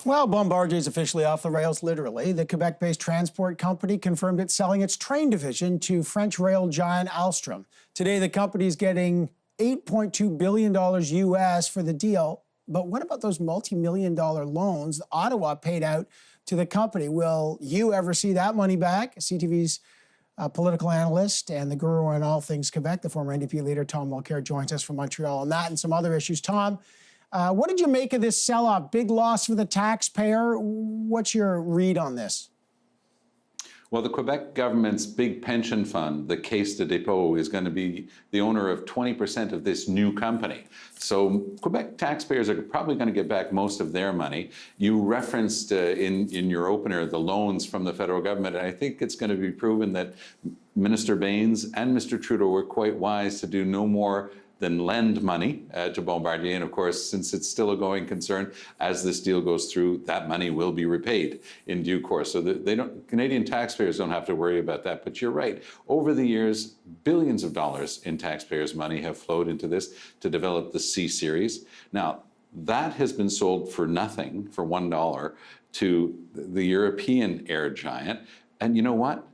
Well, Bombardier is officially off the rails, literally. The Quebec-based transport company confirmed it's selling its train division to French rail giant Alstom. Today, the company is getting $8.2 billion US for the deal. But what about those multi-million-dollar loans Ottawa paid out to the company? Will you ever see that money back? CTV's political analyst and the guru on all things Quebec, the former NDP leader Tom Mulcair, joins us from Montreal on that and some other issues. Tom, what did you make of this sell-off? Big loss for the taxpayer? What's your read on this? Well, the Quebec government's big pension fund, the Caisse de dépôt, is going to be the owner of 20% of this new company. So Quebec taxpayers are probably going to get back most of their money. You referenced in your opener the loans from the federal government, and I think it's going to be proven that Minister Baines and Mr. Trudeau were quite wise to do no more than lend money to Bombardier. And of course, since it's still a going concern, as this deal goes through, that money will be repaid in due course. So Canadian taxpayers don't have to worry about that. But you're right. Over the years, billions of dollars in taxpayers' money have flowed into this to develop the C-Series. Now, that has been sold for nothing, for $1, to the European air giant. And you know what?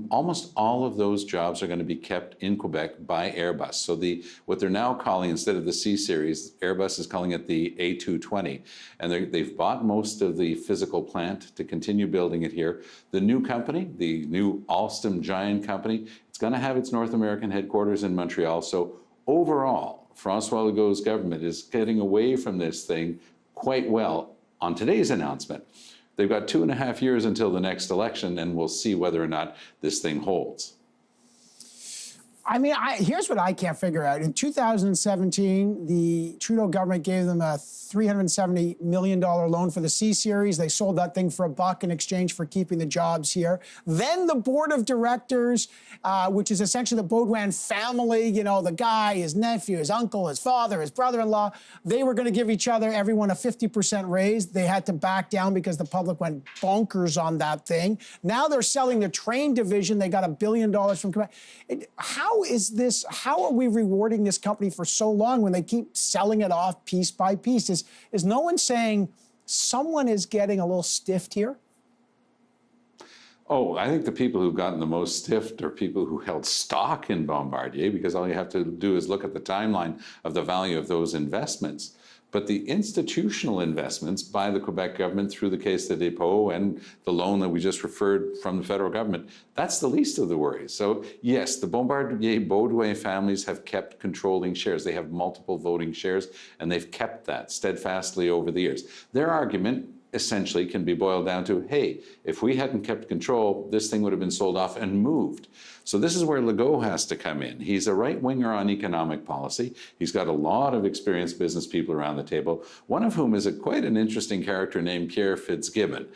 Almost all of those jobs are going to be kept in Quebec by Airbus. So what they're now calling, instead of the C-Series, Airbus is calling it the A220. And they've bought most of the physical plant to continue building it here. The new company, the new Alstom giant company, it's going to have its North American headquarters in Montreal. So overall, François Legault's government is getting away from this thing quite well on today's announcement. They've got 2.5 years until the next election, and we'll see whether or not this thing holds. I mean, here's what I can't figure out. In 2017, the Trudeau government gave them a $370 million loan for the C-Series. They sold that thing for $1 in exchange for keeping the jobs here. Then the board of directors, which is essentially the Baudouin family, you know, the guy, his nephew, his uncle, his father, his brother-in-law, they were going to give each other, everyone, a 50% raise. They had to back down because the public went bonkers on that thing. Now they're selling the train division. They got $1 billion from Quebec. How are we rewarding this company for so long when they keep selling it off piece by piece? Is no one saying someone is getting a little stiffed here? Oh, I think the people who've gotten the most stiffed are people who held stock in Bombardier, because all you have to do is look at the timeline of the value of those investments. But the institutional investments by the Quebec government through the Caisse de dépôt and the loan that we just referred from the federal government, that's the least of the worries. So yes, the Bombardier-Baudouin families have kept controlling shares. They have multiple voting shares, and they've kept that steadfastly over the years. Their argument essentially can be boiled down to, hey, if we hadn't kept control, this thing would have been sold off and moved. So this is where Legault has to come in. He's a right-winger on economic policy. He's got a lot of experienced business people around the table, one of whom is quite an interesting character named Pierre Fitzgibbon.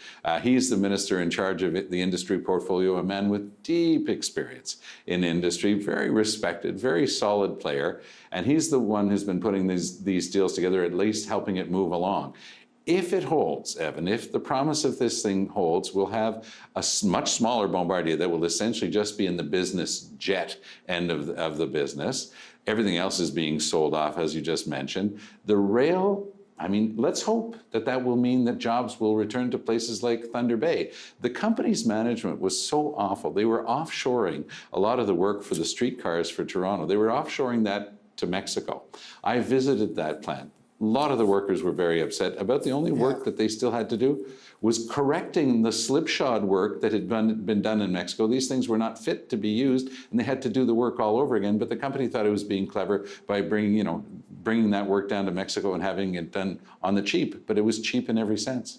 He's the minister in charge of the industry portfolio, a man with deep experience in industry, very respected, very solid player, and he's the one who's been putting these deals together, at least helping it move along. If it holds, Evan, if the promise of this thing holds, we'll have a much smaller Bombardier that will essentially just be in the business jet end of the business. Everything else is being sold off, as you just mentioned. The rail, I mean, let's hope that will mean that jobs will return to places like Thunder Bay. The company's management was so awful. They were offshoring a lot of the work for the streetcars for Toronto. They were offshoring that to Mexico. I visited that plant. A lot of the workers were very upset about the only work that they still had to do was correcting the slipshod work that had been done in Mexico. These things were not fit to be used, and they had to do the work all over again. But the company thought it was being clever by bringing that work down to Mexico and having it done on the cheap. But it was cheap in every sense.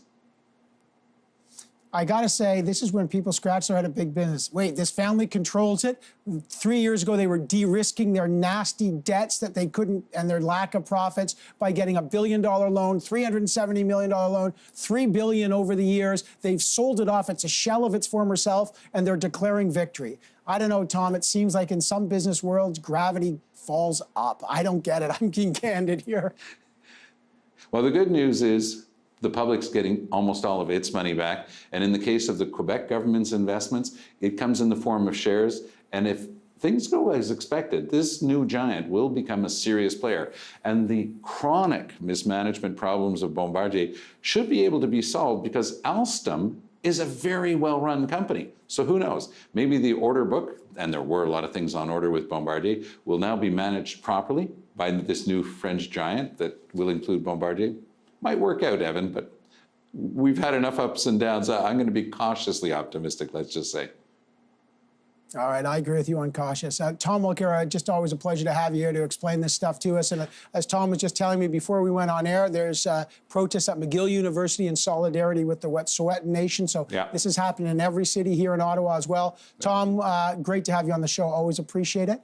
I got to say, this is when people scratch their head at big business. Wait, this family controls it? 3 years ago, they were de-risking their nasty debts that they couldn't, and their lack of profits by getting $1 billion loan, $370 million loan, $3 billion over the years. They've sold it off. It's a shell of its former self, and they're declaring victory. I don't know, Tom, it seems like in some business worlds, gravity falls up. I don't get it. I'm being candid here. Well, the good news is the public's getting almost all of its money back. And in the case of the Quebec government's investments, it comes in the form of shares. And if things go as expected, this new giant will become a serious player. And the chronic mismanagement problems of Bombardier should be able to be solved because Alstom is a very well-run company. So who knows? Maybe the order book, and there were a lot of things on order with Bombardier, will now be managed properly by this new French giant that will include Bombardier. Might work out, Evan, but we've had enough ups and downs. I'm going to be cautiously optimistic, let's just say. All right, I agree with you on cautious. Tom Mulcair, just always a pleasure to have you here to explain this stuff to us. And as Tom was just telling me before we went on air, there's protests at McGill University in solidarity with the Wet'suwet'en Nation. So this is happening in every city here in Ottawa as well. Tom, great to have you on the show. Always appreciate it.